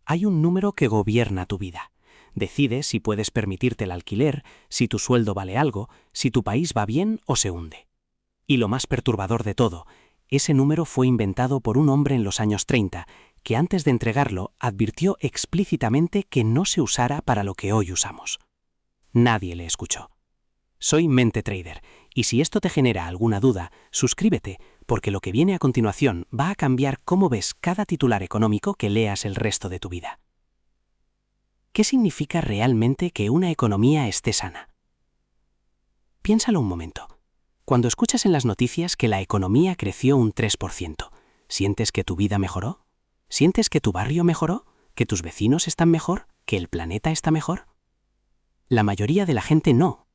Hay un número que gobierna tu vida. Decide si puedes permitirte el alquiler, si tu sueldo vale algo, si tu país va bien o se hunde. Y lo más perturbador de todo, ese número fue inventado por un hombre en los años 30, que antes de entregarlo advirtió explícitamente que no se usara para lo que hoy usamos. Nadie le escuchó. Soy Mente Trader, y si esto te genera alguna duda, suscríbete, porque lo que viene a continuación va a cambiar cómo ves cada titular económico que leas el resto de tu vida. ¿Qué significa realmente que una economía esté sana? Piénsalo un momento. Cuando escuchas en las noticias que la economía creció un 3%, ¿sientes que tu vida mejoró? ¿Sientes que tu barrio mejoró? ¿Que tus vecinos están mejor? ¿Que el planeta está mejor? La mayoría de la gente no.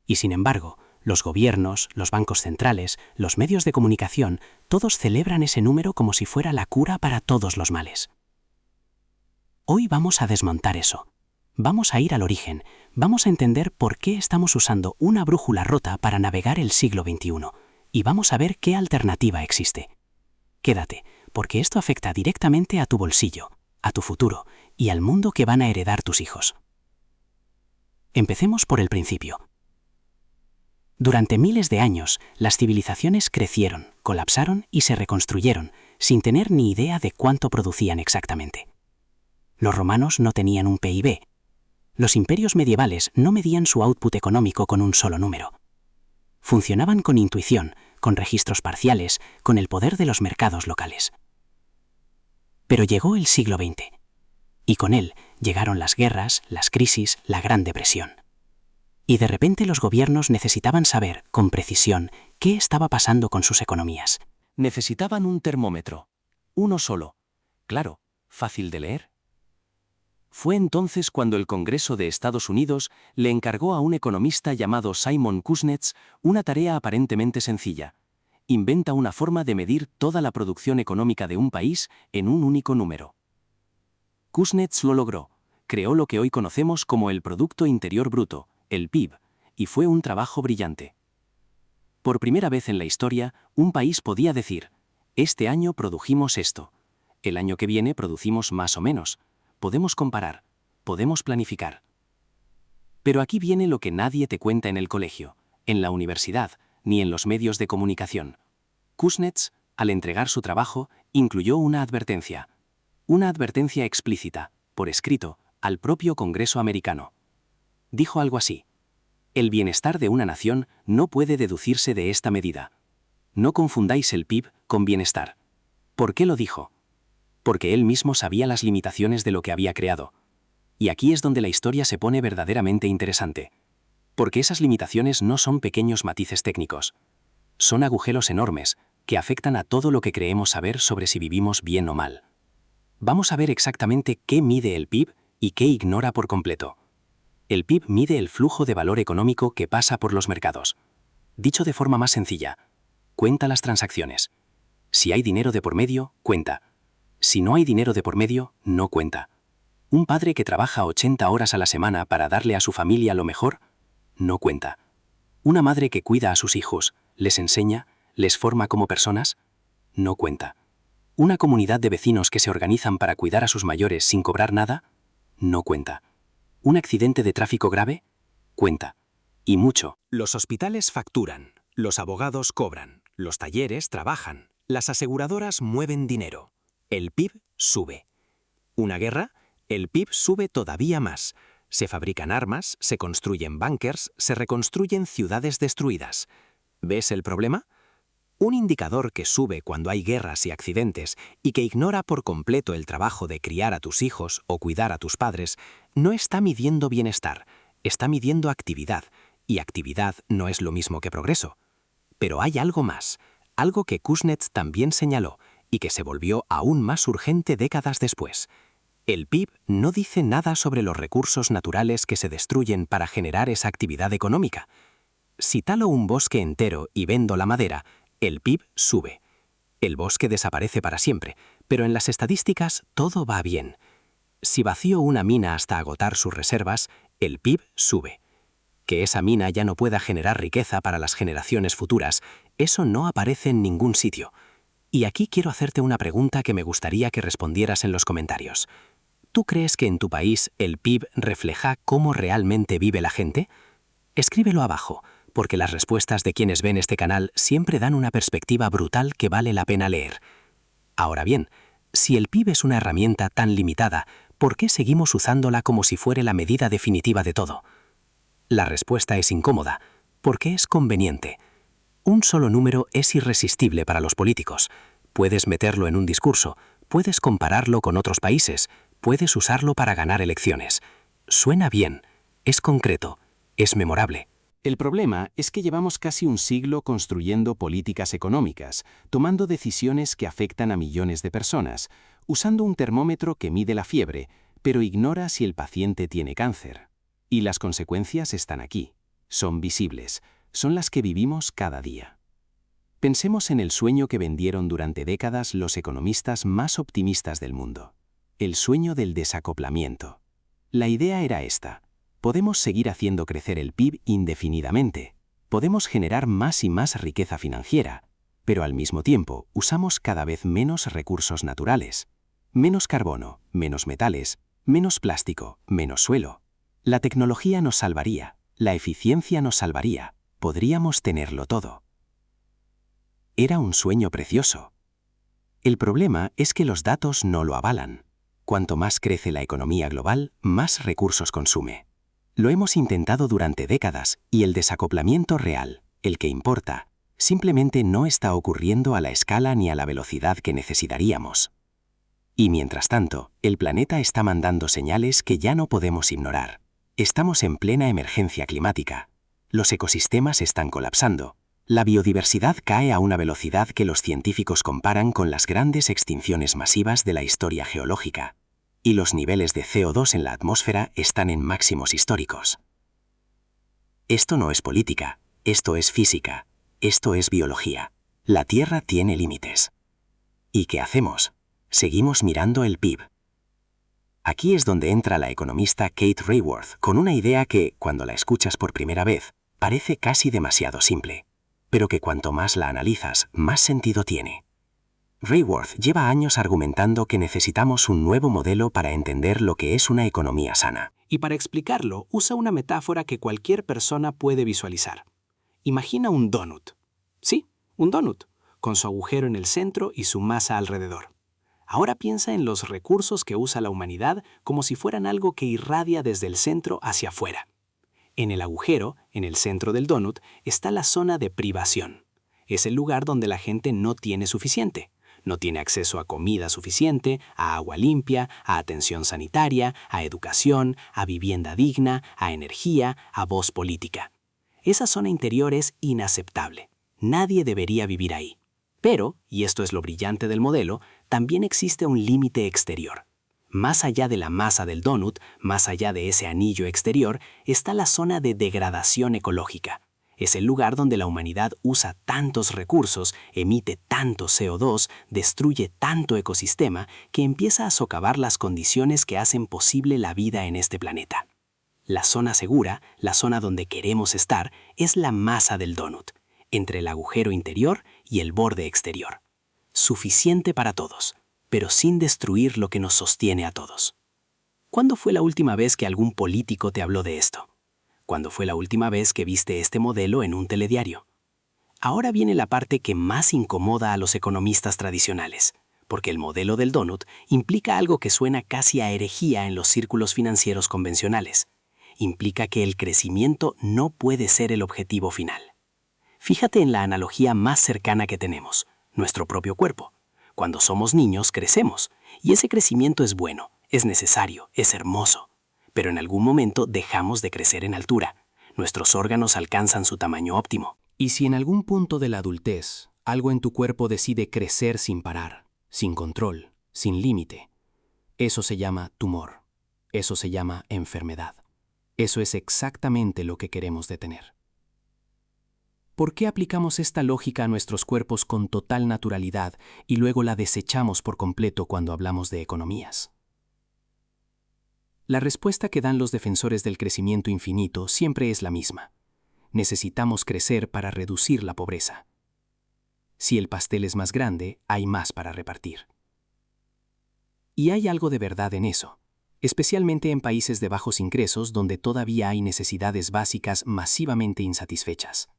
Y sin embargo, los gobiernos, los bancos centrales, los medios de comunicación, todos celebran ese número como si fuera la cura para todos los males. Hoy vamos a desmontar eso. Vamos a ir al origen, vamos a entender por qué estamos usando una brújula rota para navegar el siglo XXI, y vamos a ver qué alternativa existe. Quédate, porque esto afecta directamente a tu bolsillo, a tu futuro y al mundo que van a heredar tus hijos. Empecemos por el principio. Durante miles de años, las civilizaciones crecieron, colapsaron y se reconstruyeron, sin tener ni idea de cuánto producían exactamente. Los romanos no tenían un PIB. Los imperios medievales no medían su output económico con un solo número. Funcionaban con intuición, con registros parciales, con el poder de los mercados locales. Pero llegó el siglo XX, y con él llegaron las guerras, las crisis, la Gran Depresión. Y de repente los gobiernos necesitaban saber, con precisión, qué estaba pasando con sus economías. Necesitaban un termómetro. Uno solo. Claro, fácil de leer. Fue entonces cuando el Congreso de Estados Unidos le encargó a un economista llamado Simon Kuznets una tarea aparentemente sencilla. Inventa una forma de medir toda la producción económica de un país en un único número. Kuznets lo logró. Creó lo que hoy conocemos como el Producto Interior Bruto, el PIB, y fue un trabajo brillante. Por primera vez en la historia, un país podía decir, este año produjimos esto, el año que viene producimos más o menos. Podemos comparar, podemos planificar. Pero aquí viene lo que nadie te cuenta en el colegio, en la universidad, ni en los medios de comunicación. Kuznets, al entregar su trabajo, incluyó una advertencia explícita, por escrito, al propio Congreso americano. Dijo algo así: el bienestar de una nación no puede deducirse de esta medida. No confundáis el PIB con bienestar. ¿Por qué lo dijo? Porque él mismo sabía las limitaciones de lo que había creado. Y aquí es donde la historia se pone verdaderamente interesante. Porque esas limitaciones no son pequeños matices técnicos. Son agujeros enormes, que afectan a todo lo que creemos saber sobre si vivimos bien o mal. Vamos a ver exactamente qué mide el PIB y qué ignora por completo. El PIB mide el flujo de valor económico que pasa por los mercados. Dicho de forma más sencilla, cuenta las transacciones. Si hay dinero de por medio, cuenta. Si no hay dinero de por medio, no cuenta. Un padre que trabaja 80 horas a la semana para darle a su familia lo mejor, no cuenta. Una madre que cuida a sus hijos, les enseña, les forma como personas, no cuenta. Una comunidad de vecinos que se organizan para cuidar a sus mayores sin cobrar nada, no cuenta. ¿Un accidente de tráfico grave? Cuenta. Y mucho. Los hospitales facturan, los abogados cobran, los talleres trabajan, las aseguradoras mueven dinero. El PIB sube. ¿Una guerra? El PIB sube todavía más. Se fabrican armas, se construyen búnkers, se reconstruyen ciudades destruidas. ¿Ves el problema? Un indicador que sube cuando hay guerras y accidentes y que ignora por completo el trabajo de criar a tus hijos o cuidar a tus padres, no está midiendo bienestar, está midiendo actividad, y actividad no es lo mismo que progreso. Pero hay algo más, algo que Kuznets también señaló y que se volvió aún más urgente décadas después. El PIB no dice nada sobre los recursos naturales que se destruyen para generar esa actividad económica. Si talo un bosque entero y vendo la madera, el PIB sube. El bosque desaparece para siempre, pero en las estadísticas todo va bien. Si vacío una mina hasta agotar sus reservas, el PIB sube. Que esa mina ya no pueda generar riqueza para las generaciones futuras, eso no aparece en ningún sitio. Y aquí quiero hacerte una pregunta que me gustaría que respondieras en los comentarios. ¿Tú crees que en tu país el PIB refleja cómo realmente vive la gente? Escríbelo abajo, porque las respuestas de quienes ven este canal siempre dan una perspectiva brutal que vale la pena leer. Ahora bien, si el PIB es una herramienta tan limitada, ¿por qué seguimos usándola como si fuera la medida definitiva de todo? La respuesta es incómoda, porque es conveniente. Un solo número es irresistible para los políticos. Puedes meterlo en un discurso, puedes compararlo con otros países, puedes usarlo para ganar elecciones. Suena bien, es concreto, es memorable. El problema es que llevamos casi un siglo construyendo políticas económicas, tomando decisiones que afectan a millones de personas, usando un termómetro que mide la fiebre, pero ignora si el paciente tiene cáncer. Y las consecuencias están aquí. Son visibles, son las que vivimos cada día. Pensemos en el sueño que vendieron durante décadas los economistas más optimistas del mundo. El sueño del desacoplamiento. La idea era esta. Podemos seguir haciendo crecer el PIB indefinidamente. Podemos generar más y más riqueza financiera, pero al mismo tiempo usamos cada vez menos recursos naturales. Menos carbono, menos metales, menos plástico, menos suelo. La tecnología nos salvaría, la eficiencia nos salvaría, podríamos tenerlo todo. Era un sueño precioso. El problema es que los datos no lo avalan. Cuanto más crece la economía global, más recursos consume. Lo hemos intentado durante décadas y el desacoplamiento real, el que importa, simplemente no está ocurriendo a la escala ni a la velocidad que necesitaríamos. Y mientras tanto, el planeta está mandando señales que ya no podemos ignorar. Estamos en plena emergencia climática. Los ecosistemas están colapsando. La biodiversidad cae a una velocidad que los científicos comparan con las grandes extinciones masivas de la historia geológica. Y los niveles de CO2 en la atmósfera están en máximos históricos. Esto no es política, esto es física, esto es biología. La Tierra tiene límites. ¿Y qué hacemos? Seguimos mirando el PIB. Aquí es donde entra la economista Kate Raworth con una idea que, cuando la escuchas por primera vez, parece casi demasiado simple, pero que cuanto más la analizas, más sentido tiene. Raworth lleva años argumentando que necesitamos un nuevo modelo para entender lo que es una economía sana. Y para explicarlo, usa una metáfora que cualquier persona puede visualizar. Imagina un donut. Sí, un donut, con su agujero en el centro y su masa alrededor. Ahora piensa en los recursos que usa la humanidad como si fueran algo que irradia desde el centro hacia afuera. En el agujero, en el centro del donut, está la zona de privación. Es el lugar donde la gente no tiene suficiente. No tiene acceso a comida suficiente, a agua limpia, a atención sanitaria, a educación, a vivienda digna, a energía, a voz política. Esa zona interior es inaceptable. Nadie debería vivir ahí. Pero, y esto es lo brillante del modelo, también existe un límite exterior. Más allá de la masa del donut, más allá de ese anillo exterior, está la zona de degradación ecológica. Es el lugar donde la humanidad usa tantos recursos, emite tanto CO2, destruye tanto ecosistema, que empieza a socavar las condiciones que hacen posible la vida en este planeta. La zona segura, la zona donde queremos estar, es la masa del donut, entre el agujero interior y el borde exterior. Suficiente para todos, pero sin destruir lo que nos sostiene a todos. ¿Cuándo fue la última vez que algún político te habló de esto? ¿Cuándo fue la última vez que viste este modelo en un telediario? Ahora viene la parte que más incomoda a los economistas tradicionales, porque el modelo del donut implica algo que suena casi a herejía en los círculos financieros convencionales. Implica que el crecimiento no puede ser el objetivo final. Fíjate en la analogía más cercana que tenemos, nuestro propio cuerpo. Cuando somos niños, crecemos, y ese crecimiento es bueno, es necesario, es hermoso. Pero en algún momento dejamos de crecer en altura. Nuestros órganos alcanzan su tamaño óptimo. Y si en algún punto de la adultez, algo en tu cuerpo decide crecer sin parar, sin control, sin límite, eso se llama tumor. Eso se llama enfermedad. Eso es exactamente lo que queremos detener. ¿Por qué aplicamos esta lógica a nuestros cuerpos con total naturalidad y luego la desechamos por completo cuando hablamos de economías? La respuesta que dan los defensores del crecimiento infinito siempre es la misma. Necesitamos crecer para reducir la pobreza. Si el pastel es más grande, hay más para repartir. Y hay algo de verdad en eso. especialmente en países de bajos ingresos donde todavía hay necesidades básicas masivamente insatisfechas.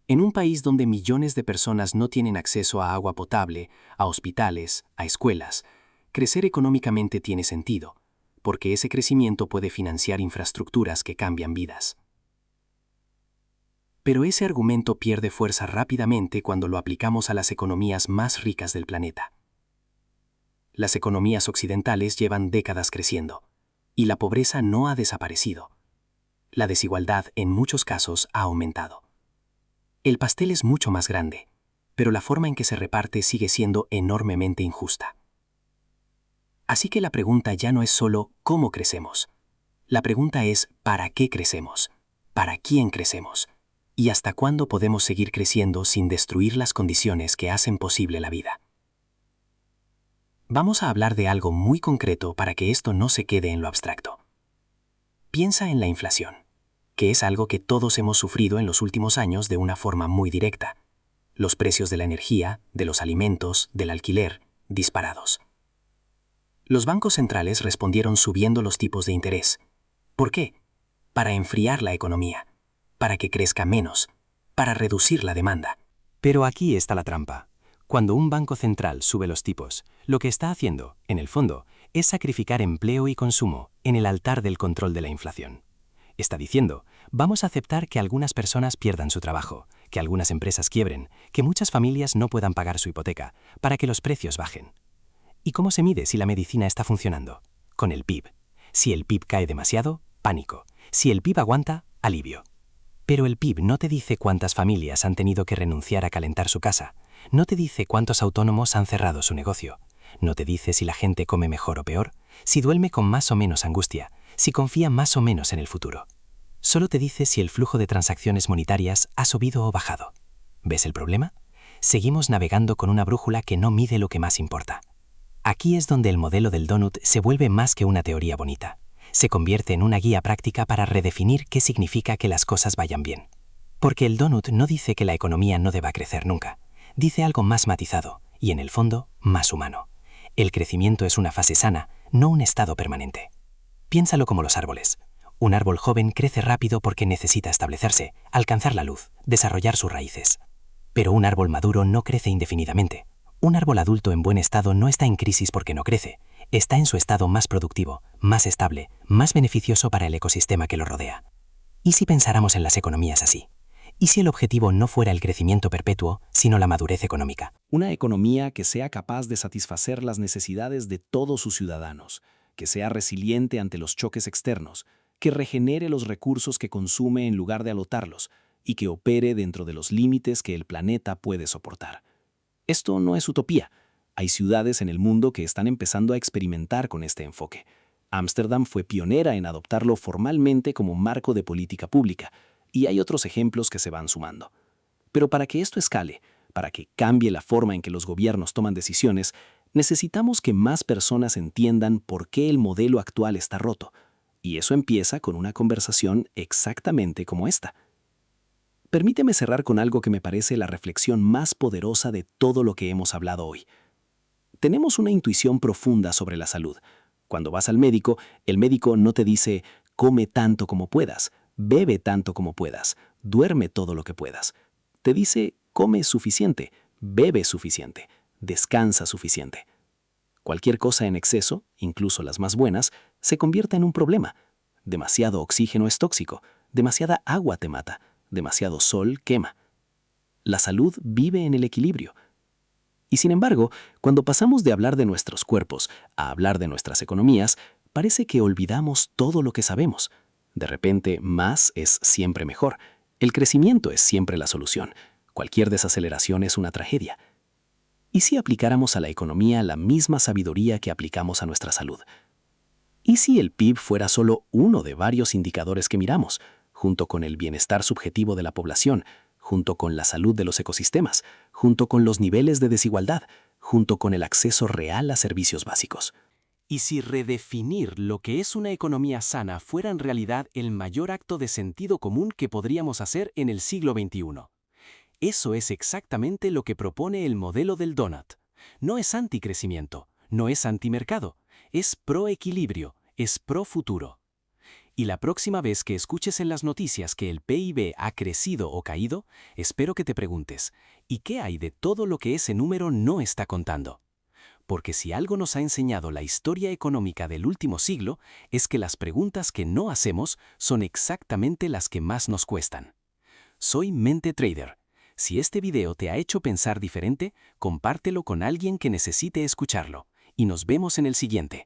En un país donde millones de personas no tienen acceso a agua potable, a hospitales, a escuelas, crecer económicamente tiene sentido, porque ese crecimiento puede financiar infraestructuras que cambian vidas. Pero ese argumento pierde fuerza rápidamente cuando lo aplicamos a las economías más ricas del planeta. Las economías occidentales llevan décadas creciendo, y la pobreza no ha desaparecido. La desigualdad en muchos casos ha aumentado. El pastel es mucho más grande, pero la forma en que se reparte sigue siendo enormemente injusta. Así que la pregunta ya no es solo ¿cómo crecemos? La pregunta es ¿para qué crecemos? ¿Para quién crecemos? ¿Y hasta cuándo podemos seguir creciendo sin destruir las condiciones que hacen posible la vida? Vamos a hablar de algo muy concreto para que esto no se quede en lo abstracto. Piensa en la inflación, que es algo que todos hemos sufrido en los últimos años de una forma muy directa. Los precios de la energía, de los alimentos, del alquiler, disparados. Los bancos centrales respondieron subiendo los tipos de interés. ¿Por qué? Para enfriar la economía, para que crezca menos, para reducir la demanda. Pero aquí está la trampa. Cuando un banco central sube los tipos, lo que está haciendo, en el fondo, es sacrificar empleo y consumo en el altar del control de la inflación. Está diciendo, vamos a aceptar que algunas personas pierdan su trabajo, que algunas empresas quiebren, que muchas familias no puedan pagar su hipoteca, para que los precios bajen. ¿Y cómo se mide si la medicina está funcionando? Con el PIB. Si el PIB cae demasiado, pánico. Si el PIB aguanta, alivio. Pero el PIB no te dice cuántas familias han tenido que renunciar a calentar su casa. No te dice cuántos autónomos han cerrado su negocio. No te dice si la gente come mejor o peor, si duerme con más o menos angustia, si confía más o menos en el futuro. Solo te dice si el flujo de transacciones monetarias ha subido o bajado. ¿Ves el problema? Seguimos navegando con una brújula que no mide lo que más importa. Aquí es donde el modelo del donut se vuelve más que una teoría bonita. Se convierte en una guía práctica para redefinir qué significa que las cosas vayan bien. Porque el donut no dice que la economía no deba crecer nunca. Dice algo más matizado y, en el fondo, más humano. El crecimiento es una fase sana, no un estado permanente. Piénsalo como los árboles. Un árbol joven crece rápido porque necesita establecerse, alcanzar la luz, desarrollar sus raíces. Pero un árbol maduro no crece indefinidamente. Un árbol adulto en buen estado no está en crisis porque no crece. Está en su estado más productivo, más estable, más beneficioso para el ecosistema que lo rodea. ¿Y si pensáramos en las economías así? ¿Y si el objetivo no fuera el crecimiento perpetuo, sino la madurez económica? Una economía que sea capaz de satisfacer las necesidades de todos sus ciudadanos, que sea resiliente ante los choques externos, que regenere los recursos que consume en lugar de alotarlos y que opere dentro de los límites que el planeta puede soportar. Esto no es utopía. Hay ciudades en el mundo que están empezando a experimentar con este enfoque. Ámsterdam fue pionera en adoptarlo formalmente como marco de política pública, y hay otros ejemplos que se van sumando. Pero para que esto escale, para que cambie la forma en que los gobiernos toman decisiones, necesitamos que más personas entiendan por qué el modelo actual está roto. Y eso empieza con una conversación exactamente como esta. Permíteme cerrar con algo que me parece la reflexión más poderosa de todo lo que hemos hablado hoy. Tenemos una intuición profunda sobre la salud. Cuando vas al médico, el médico no te dice, come tanto como puedas, bebe tanto como puedas, duerme todo lo que puedas. Te dice, come suficiente, bebe suficiente, descansa suficiente. Cualquier cosa en exceso, incluso las más buenas, se convierte en un problema. Demasiado oxígeno es tóxico, demasiada agua te mata, demasiado sol quema. La salud vive en el equilibrio. Y sin embargo, cuando pasamos de hablar de nuestros cuerpos a hablar de nuestras economías, parece que olvidamos todo lo que sabemos. De repente, más es siempre mejor. El crecimiento es siempre la solución. Cualquier desaceleración es una tragedia. ¿Y si aplicáramos a la economía la misma sabiduría que aplicamos a nuestra salud? ¿Y si el PIB fuera solo uno de varios indicadores que miramos, junto con el bienestar subjetivo de la población, junto con la salud de los ecosistemas, junto con los niveles de desigualdad, junto con el acceso real a servicios básicos? ¿Y si redefinir lo que es una economía sana fuera en realidad el mayor acto de sentido común que podríamos hacer en el siglo XXI? Eso es exactamente lo que propone el modelo del donut. No es anticrecimiento, no es antimercado, es pro equilibrio, es pro futuro. Y la próxima vez que escuches en las noticias que el PIB ha crecido o caído, espero que te preguntes, ¿y qué hay de todo lo que ese número no está contando? Porque si algo nos ha enseñado la historia económica del último siglo, es que las preguntas que no hacemos son exactamente las que más nos cuestan. Soy Mente Trader. Si este video te ha hecho pensar diferente, compártelo con alguien que necesite escucharlo. Y nos vemos en el siguiente.